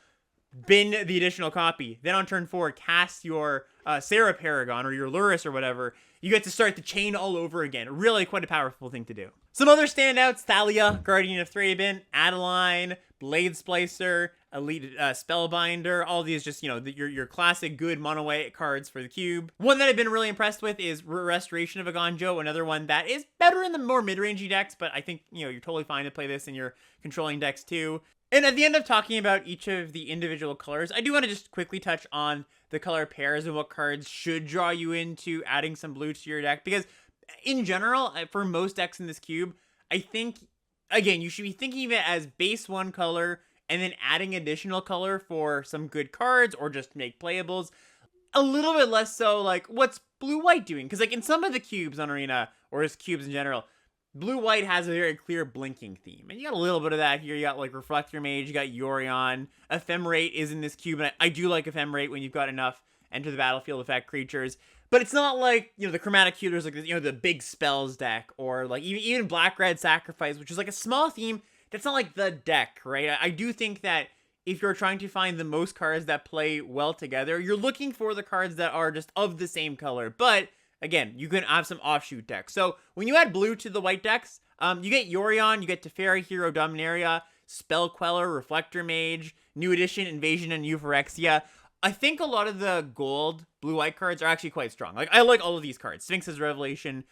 bin the additional copy. Then on turn 4, cast your Sarah Paragon or your Luris or whatever. You get to start the chain all over again. Really quite a powerful thing to do. Some other standouts: Thalia, Guardian of Thraben, Adeline, Blade Splicer, Elite Spellbinder. All these just, you know, your classic good mono white cards for the cube. One that I've been really impressed with is Restoration of Agonjo, another one that is better in the more mid-rangey decks, but I think, you know, you're totally fine to play this in your controlling decks too. And at the end of talking about each of the individual colors, I do want to just quickly touch on the color pairs and what cards should draw you into adding some blue to your deck. Because in general, for most decks in this cube, I think, again, you should be thinking of it as base 1 color and then adding additional color for some good cards or just make playables. A little bit less so like, what's blue-white doing? Because like in some of the cubes on Arena, or just cubes in general, blue-white has a very clear blinking theme. And you got a little bit of that here. You got like Reflector Mage, you got Yorion. Ephemerate is in this cube, and I do like Ephemerate when you've got enough enter the battlefield effect creatures. But it's not like, you know, the Chromatic Cuters, like, you know, the big spells deck, or like even Black-Red Sacrifice, which is like a small theme. That's not like the deck, right? I do think that if you're trying to find the most cards that play well together, you're looking for the cards that are just of the same color. But again, you can have some offshoot decks. So when you add blue to the white decks, you get Yorion, you get Teferi, Hero Dominaria, Spell Queller, Reflector Mage, New Edition, Invasion, and Euphorexia. I think a lot of the gold blue-white cards are actually quite strong. Like, I like all of these cards. Sphinx's Revelation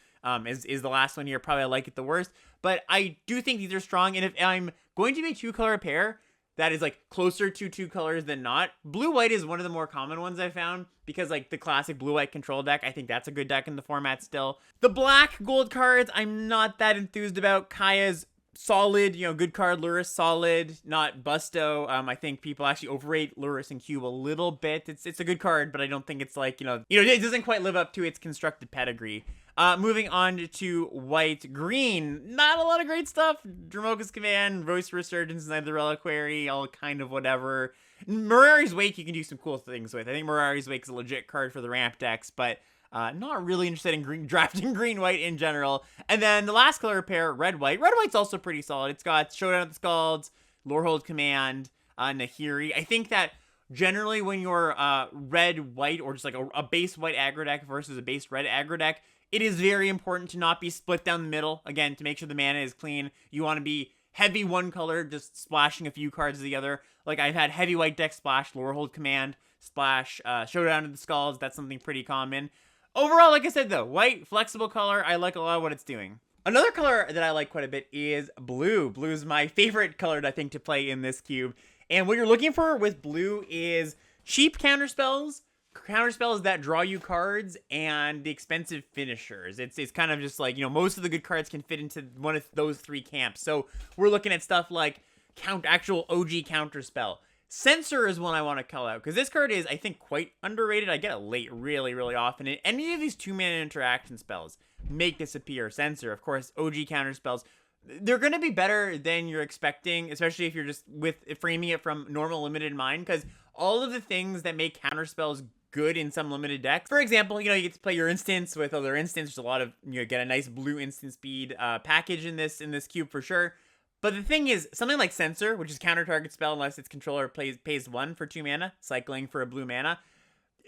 is the last one here. Probably I like it the worst. But I do think these are strong. And if I'm going to be a 2-color pair that is like closer to 2 colors than not, blue-white is one of the more common ones I found, because like the classic blue-white control deck, I think that's a good deck in the format still. The black gold cards, I'm not that enthused about. Kaya's solid, you know, good card. Luris solid, not busto. I think people actually overrate Luris and Cube a little bit. It's a good card, but I don't think it's like, you know, it doesn't quite live up to its constructed pedigree. Moving on to white green, not a lot of great stuff. Dromoka's Command, Voice Resurgence, Night of the Reliquary, all kind of whatever. Mirari's Wake you can do some cool things with. I think Mirari's Wake is a legit card for the ramp decks, but not really interested in drafting green-white in general. And then the last color pair, red-white. Red-white's also pretty solid. It's got Showdown of the Scalds, Lorehold Command, Nahiri. I think that generally when you're red-white, or just like a base white aggro deck versus a base red aggro deck, it is very important to not be split down the middle. Again, to make sure the mana is clean, you want to be heavy one color, just splashing a few cards to the other. Like, I've had heavy white deck splash, Lorehold Command, splash, Showdown of the Skulls. That's something pretty common. Overall, like I said though, white, flexible color, I like a lot of what it's doing. Another color that I like quite a bit is blue. Blue is my favorite color, I think, to play in this cube. And what you're looking for with blue is cheap counterspells counter spells that draw you cards and the expensive finishers. It's kind of just like, most of the good cards can fit into one of those three camps. So we're looking at stuff like actual OG counter spell. Censor is one I want to call out because this card is, I think, quite underrated. I get it late really, really often. And any of these 2-mana interaction spells make this appear. Censor, of course, OG counter spells. They're going to be better than you're expecting, especially if you're just framing it from normal limited in mind, because all of the things that make counter spells good in some limited decks. For example, you get to play your instants with other instants. There's a lot of, get a nice blue instant speed package in this cube for sure. But the thing is, something like Censor, which is counter target spell unless its controller pays 1 for 2 mana, cycling for a blue mana.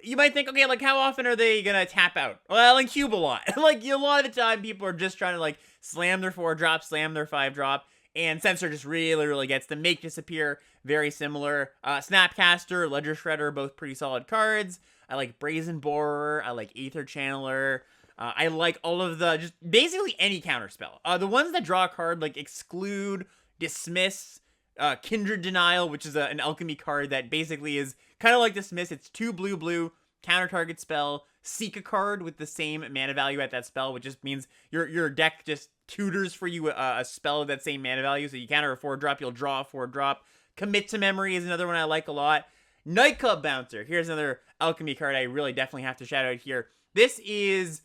You might think, okay, like how often are they gonna tap out? Well, in cube a lot. Like a lot of the time, people are just trying to like slam their 4-drop, slam their 5-drop, and Censor just really, really gets them. Make disappear, very similar. Snapcaster, Ledger Shredder, both pretty solid cards. I like Brazen Borer. I like Aether Channeler. I like all of just basically any counter spell. The ones that draw a card like Exclude, Dismiss, Kindred Denial, which is an alchemy card that basically is kind of like Dismiss. It's 2 blue, counter target spell, seek a card with the same mana value at that spell, which just means your deck just tutors for you a spell of that same mana value. So you counter a 4-drop, you'll draw a 4-drop. Commit to Memory is another one I like a lot. Nightclub Bouncer. Here's another alchemy card I really definitely have to shout out here. This is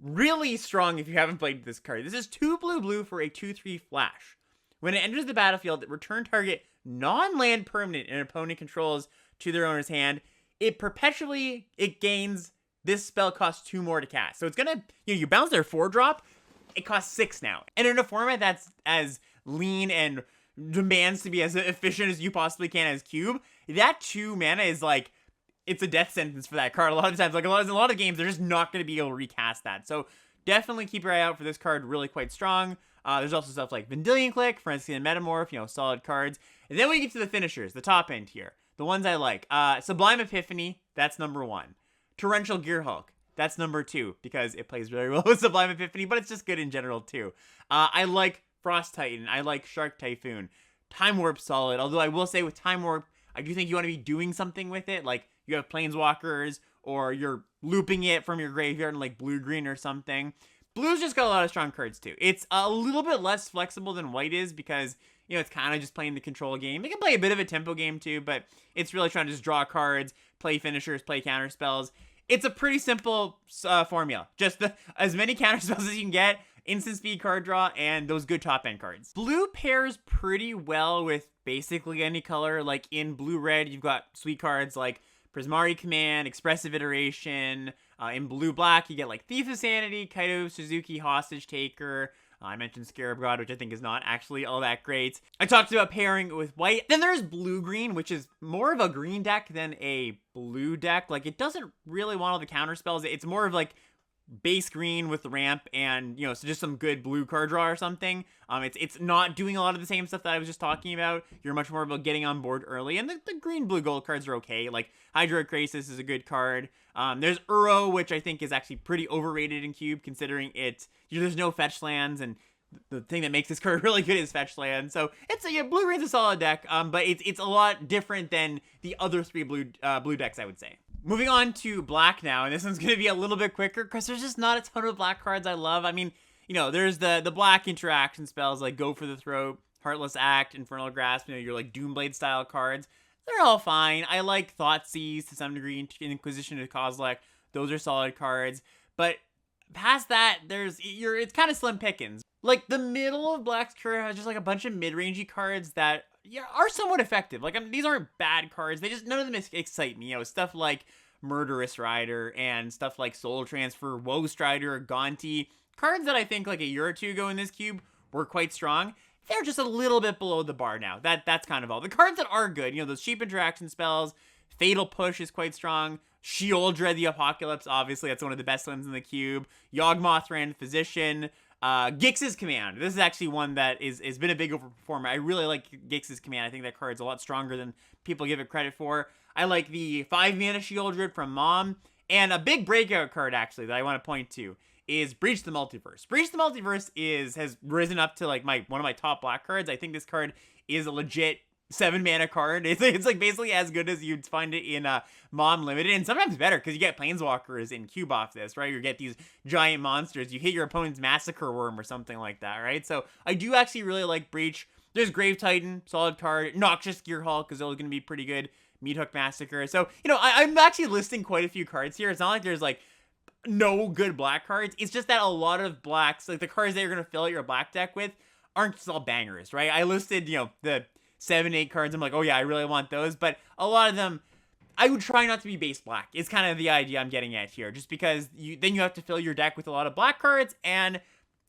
really strong if you haven't played this card. This is 2 blue for a 2/3 flash. When it enters the battlefield, return target non-land permanent an opponent controls to their owner's hand. It gains, this spell costs 2 more to cast. So it's gonna, you bounce their 4-drop, it costs 6 now. And in a format that's as lean and demands to be as efficient as you possibly can as cube, that 2 mana is like, it's a death sentence for that card. A lot of times, like a lot of games, they're just not going to be able to recast that. So definitely keep your eye out for this card. Really quite strong. There's also stuff like Vendilion Click, Forensic and Metamorph, solid cards. And then we get to the finishers, the top end here. The ones I like. Sublime Epiphany, that's number 1. Torrential Gearhulk, that's number 2, because it plays very well with Sublime Epiphany, but it's just good in general too. I like Frost Titan. I like Shark Typhoon. Time Warp, solid. Although I will say with Time Warp, I do think you want to be doing something with it. Like, you have Planeswalkers, or you're looping it from your graveyard in like blue-green or something. Blue's just got a lot of strong cards too. It's a little bit less flexible than white is because, it's kind of just playing the control game. It can play a bit of a tempo game too, but it's really trying to just draw cards, play finishers, play counter spells. It's a pretty simple formula. Just as many counter spells as you can get, instant speed card draw, and those good top end cards. Blue pairs pretty well with basically any color. Like in blue-red, you've got sweet cards like Prismari Command, Expressive Iteration. In blue-black, you get like Thief of Sanity, Kaito Suzuki, Hostage Taker. I mentioned Scarab God, which I think is not actually all that great. I talked about pairing it with white. Then there's blue-green, which is more of a green deck than a blue deck. Like, it doesn't really want all the counter spells. It's more of like base green with the ramp and, so just some good blue card draw or something. It's not doing a lot of the same stuff that I was just talking about. You're much more about getting on board early. And the green, blue, gold cards are okay. Like, Hydroid Krasis is a good card. There's Uro, which I think is actually pretty overrated in Cube, considering there's no fetch lands, and the thing that makes this card really good is fetch land. So it's blue-green's a solid deck, but it's a lot different than the other 3 blue decks, I would say. Moving on to black now, and this one's going to be a little bit quicker because there's just not a ton of black cards I love. I mean, there's the black interaction spells like Go for the Throat, Heartless Act, Infernal Grasp, your like Doomblade style cards. They're all fine. I like Thoughtseize to some degree, Inquisition to Kozilek. Those are solid cards. But past that, it's kind of slim pickings. Like, the middle of Black's Cure has just like a bunch of mid-rangey cards that are somewhat effective. Like, these aren't bad cards. None of them excite me. Stuff like Murderous Rider and stuff like Soul Transfer, Woe Strider, Gonti. Cards that I think like a year or two ago in this cube were quite strong. They're just a little bit below the bar now. That's kind of all. The cards that are good, those cheap interaction spells, Fatal Push is quite strong. Sheoldred the Apocalypse, obviously, that's one of the best ones in the cube. Yawgmothran, Physician. Gix's Command. This is actually one that has been a big overperformer. I really like Gix's Command. I think that card's a lot stronger than people give it credit for. I like the 5-mana Sheoldred from Mom. And a big breakout card, actually, that I want to point to is Breach the Multiverse. Breach the Multiverse has risen up to like one of my top black cards. I think this card is a legit 7 mana card. It's like basically as good as you'd find it in Mon Limited, and sometimes better because you get Planeswalkers in cube off this, right? You get these giant monsters. You hit your opponent's Massacre Worm or something like that, right? So I do actually really like Breach. There's Grave Titan, solid card. Noxious Gear Hulk is always going to be pretty good. Meat Hook Massacre. So, I'm actually listing quite a few cards here. It's not like there's like no good black cards. It's just that a lot of blacks, like the cards that you're going to fill out your black deck with, aren't just all bangers, right? I listed, the 7-8 cards. I'm like, oh yeah, I really want those. But a lot of them, I would try not to be base black. It's kind of the idea I'm getting at here. Just because then you have to fill your deck with a lot of black cards, and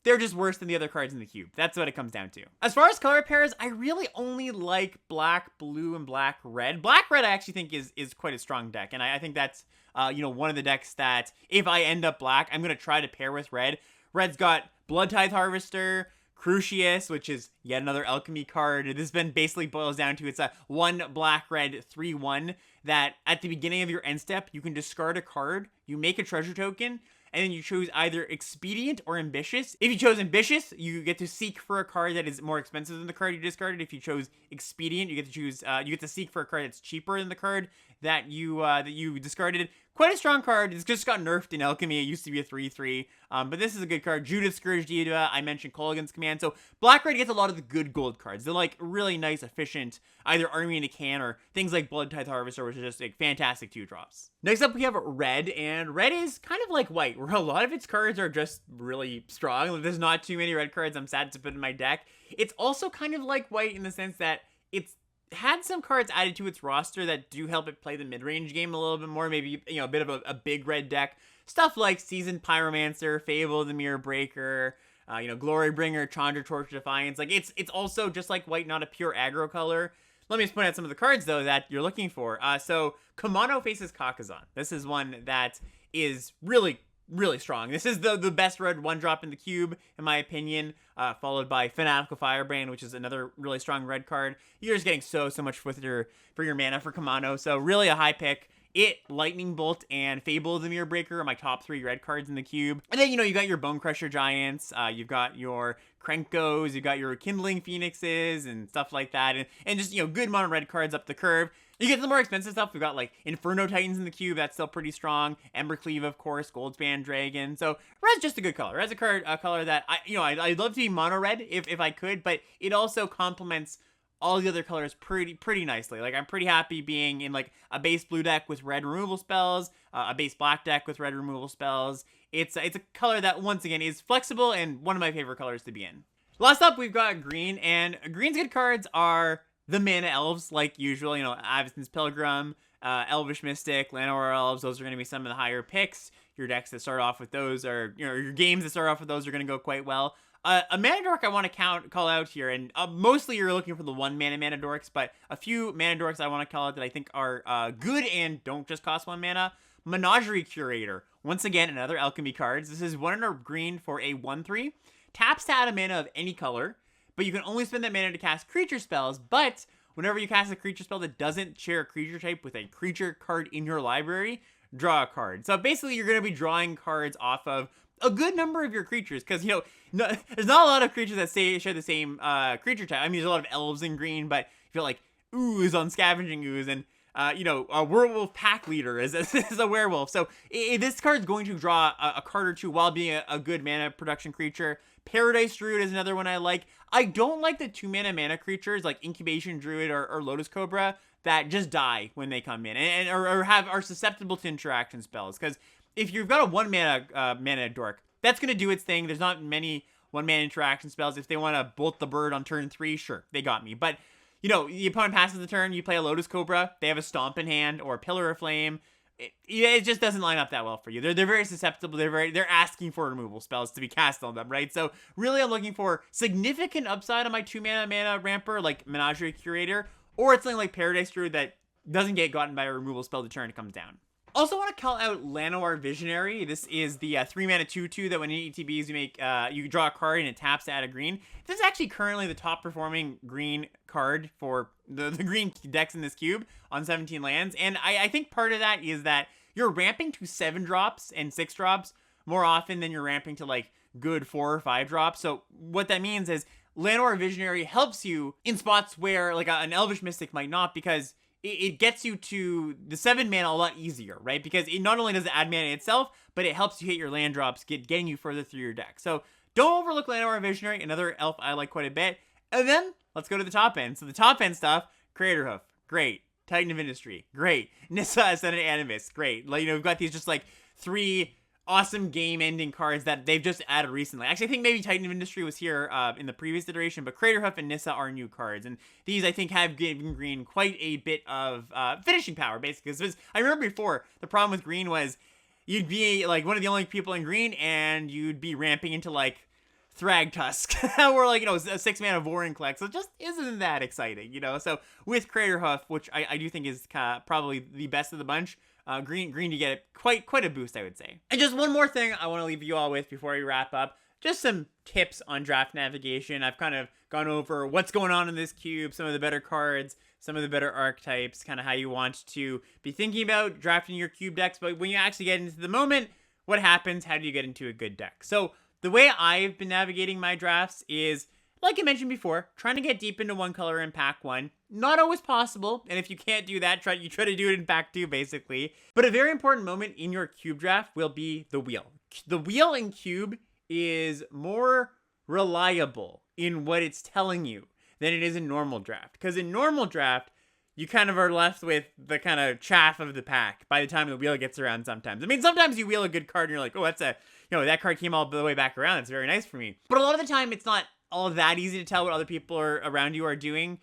they're just worse than the other cards in the cube. That's what it comes down to. As far as color pairs, I really only like black, blue, and black, red. Black, red I actually think is quite a strong deck. And I think that's, one of the decks that if I end up black, I'm going to try to pair with red. Red's got Blood Tithe Harvester, Crucius, which is yet another alchemy card. This then basically boils down to it's a 1 black red 3/1 that at the beginning of your end step, you can discard a card, you make a treasure token, and then you choose either Expedient or Ambitious. If you chose Ambitious, you get to seek for a card that is more expensive than the card you discarded. If you chose Expedient, you get to choose, you get to seek for a card that's cheaper than the card that you discarded. Quite a strong card. It's just got nerfed in Alchemy. It used to be a 3/3. But this is a good card. Judith Scourge Diva. I mentioned Kolaghan's Command. So Black Red gets a lot of the good gold cards. They're like really nice, efficient, either Army in a Can or things like Blood Tithe Harvester, which is just like fantastic 2-drops. Next up, we have Red. And Red is kind of like White, where a lot of its cards are just really strong. There's not too many red cards I'm sad to put in my deck. It's also kind of like White in the sense that it's had some cards added to its roster that do help it play the mid-range game a little bit more. Maybe, a bit of a big red deck. Stuff like Seasoned Pyromancer, Fable the Mirror Breaker, Glorybringer, Chandra Torch Defiance. Like, it's also just like White, not a pure aggro color. Let me just point out some of the cards, though, that you're looking for. So, Kamano faces Kakazan. This is one that is really strong. This is the best red 1-drop in the cube, in my opinion, followed by Fanatical Firebrand, which is another really strong red card. You're just getting so much for your mana for Kamano, so really a high pick. It, Lightning Bolt, and Fable the Mirror Breaker are my top 3 red cards in the cube. And then, you got your Bone Crusher Giants, you've got your Krenkos, you've got your Kindling Phoenixes, and stuff like that, and just, good mono red cards up the curve. You get the more expensive stuff. We've got, like, Inferno Titans in the cube. That's still pretty strong. Embercleave, of course. Goldspan Dragon. So, red's just a good color. Red's a color that, I'd love to be mono red if I could, but it also complements all the other colors pretty nicely. Like, I'm pretty happy being in, like, a base blue deck with red removal spells, a base black deck with red removal spells. It's a color that, once again, is flexible and one of my favorite colors to be in. Last up, we've got green, and green's good cards are the mana elves, like usual, Avacyn's Pilgrim, Elvish Mystic, Llanowar Elves. Those are going to be some of the higher picks. Your decks that start off with those are, your games that start off with those are going to go quite well. A mana dork I want to call out here, and mostly you're looking for the 1-mana mana dorks, but a few mana dorks I want to call out that I think are good and don't just cost 1 mana. Menagerie Curator. Once again, another alchemy cards. This is 1 green for a 1/3. Taps to add a mana of any color, but you can only spend that mana to cast creature spells. But whenever you cast a creature spell that doesn't share a creature type with a creature card in your library, draw a card. So basically, you're going to be drawing cards off of a good number of your creatures, because, there's not a lot of creatures that share the same creature type. I mean, there's a lot of elves in green, but if you're like Ooze on Scavenging Ooze, and a Werewolf Pack Leader is a werewolf. So this card's going to draw a card or two while being a good mana production creature. Paradise Druid is another one I like. I don't like the 2-mana mana creatures like Incubation Druid or Lotus Cobra that just die when they come in and are susceptible to interaction spells. Because if you've got a 1-mana mana dork, that's going to do its thing. There's not many 1-mana interaction spells. If they want to bolt the bird on turn 3, sure, they got me. But the opponent passes the turn, you play a Lotus Cobra, they have a Stomp in hand or a Pillar of Flame. It just doesn't line up that well for you. They're very susceptible. They're asking for removal spells to be cast on them, right? So really, I'm looking for significant upside on my 2-mana mana ramper, like Menagerie Curator, or it's something like Paradise Druid that doesn't get gotten by a removal spell the turn it comes down. Also want to call out Llanowar Visionary. This is the 3-mana 2/2 that when in ETBs you draw a card and it taps to add a green. This is actually currently the top performing green card for the green decks in this cube on 17 lands. And I think part of that is that you're ramping to 7-drops and 6-drops more often than you're ramping to like good 4 or 5 drops. So what that means is Llanowar Visionary helps you in spots where like an Elvish Mystic might not, because it gets you to the 7 mana a lot easier, right? Because it not only does it add mana itself, but it helps you hit your land drops, getting you further through your deck. So don't overlook Llanowar Visionary, another elf I like quite a bit. And then let's go to the top end. So the top end stuff, Craterhoof, great. Titan of Industry, great. Nissa, Ascendant Animus, great. Like, we've got these just like 3 awesome game-ending cards that they've just added recently. Actually, I think maybe Titan of Industry was here in the previous iteration, but Craterhoof and Nissa are new cards, and these, I think, have given Green quite a bit of finishing power, basically. Because I remember before, the problem with Green was you'd be, like, one of the only people in Green, and you'd be ramping into, like, Thragtusk, or like, a 6 mana Vorin Collect, so it just isn't that exciting, So with Craterhoof, which I do think is probably the best of the bunch, green to get it quite a boost, I would say. And just one more thing I want to leave you all with before we wrap up, just some tips on draft navigation. I've kind of gone over what's going on in this cube, some of the better cards, some of the better archetypes, kind of how you want to be thinking about drafting your cube decks, but when you actually get into the moment, what happens? How do you get into a good deck? So the way I've been navigating my drafts is, like I mentioned before, trying to get deep into one color in pack 1. Not always possible, and if you can't do that, try to do it in pack 2, basically. But a very important moment in your cube draft will be the wheel. The wheel in cube is more reliable in what it's telling you than it is in normal draft. Because in normal draft, you kind of are left with the kind of chaff of the pack by the time the wheel gets around sometimes. I mean, sometimes you wheel a good card and you're like, oh, that's that card came all the way back around. That's very nice for me. But a lot of the time, it's not all that easy to tell what other people around you are doing,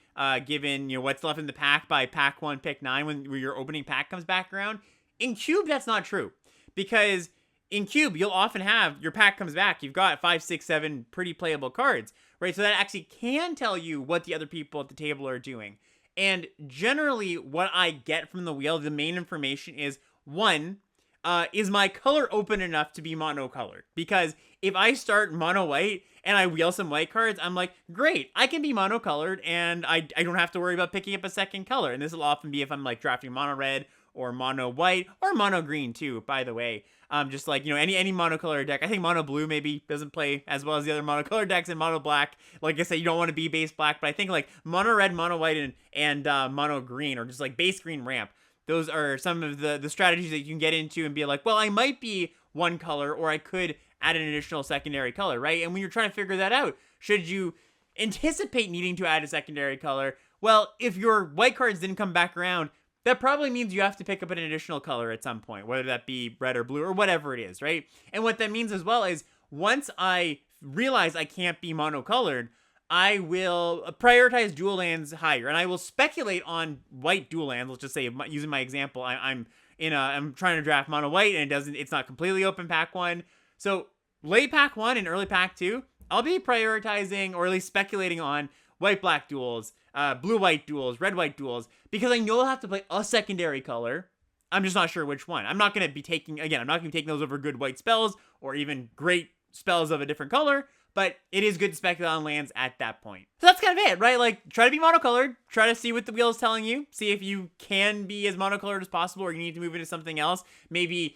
given, what's left in the pack by pack 1, pick 9, when your opening pack comes back around. In Cube, that's not true. Because in Cube, you'll often have, your pack comes back, you've got 5, 6, 7 pretty playable cards, right? So that actually can tell you what the other people at the table are doing. And generally, what I get from the wheel, the main information is, 1, is my color open enough to be monocolored? Because if I start mono white and I wheel some white cards, I'm like, great, I can be monocolored and I don't have to worry about picking up a second color. And this will often be if I'm like drafting mono red or mono white or mono green too, by the way. Just like, any monocolored deck. I think mono blue maybe doesn't play as well as the other monocolored decks, and mono black, like I said, you don't want to be base black, but I think like mono red, mono white, and mono green, or just like base green ramp. Those are some of the strategies that you can get into and be like, well, I might be one color, or I could add an additional secondary color, right? And when you're trying to figure that out, should you anticipate needing to add a secondary color? Well, if your white cards didn't come back around, that probably means you have to pick up an additional color at some point, whether that be red or blue or whatever it is, right? And what that means as well is, once I realize I can't be monocolored, I will prioritize dual lands higher, and I will speculate on white dual lands. Let's just say, using my example, I'm trying to draft mono white, and it's not completely open pack 1. So late pack 1 and early pack 2, I'll be prioritizing, or at least speculating on, white-black duels, blue-white duels, red-white duels, because I know I'll have to play a secondary color. I'm just not sure which one. I'm not going to be taking those over good white spells, or even great spells of a different color, but it is good to speculate on lands at that point. So that's kind of it, right? Like, try to be monocolored, try to see what the wheel is telling you, see if you can be as monocolored as possible, or you need to move into something else. Maybe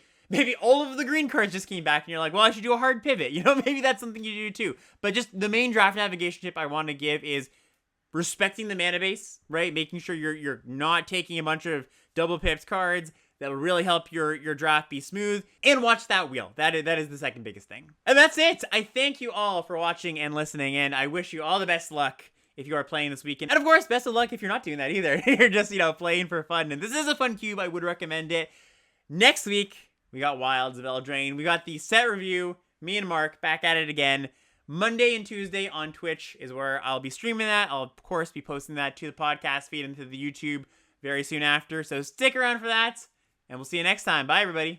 all of the green cards just came back and you're like, well, I should do a hard pivot. Maybe that's something you do too. But just the main draft navigation tip I want to give is respecting the mana base, right? Making sure you're not taking a bunch of double pips cards. That will really help your draft be smooth. And watch that wheel. That is the second biggest thing. And that's it. I thank you all for watching and listening, and I wish you all the best luck if you are playing this weekend. And of course, best of luck if you're not doing that either. You're just, playing for fun. And this is a fun cube. I would recommend it. Next week, we got Wilds of Eldraine. We got the set review. Me and Mark back at it again. Monday and Tuesday on Twitch is where I'll be streaming that. I'll, of course, be posting that to the podcast feed and to the YouTube very soon after. So stick around for that. And we'll see you next time. Bye, everybody.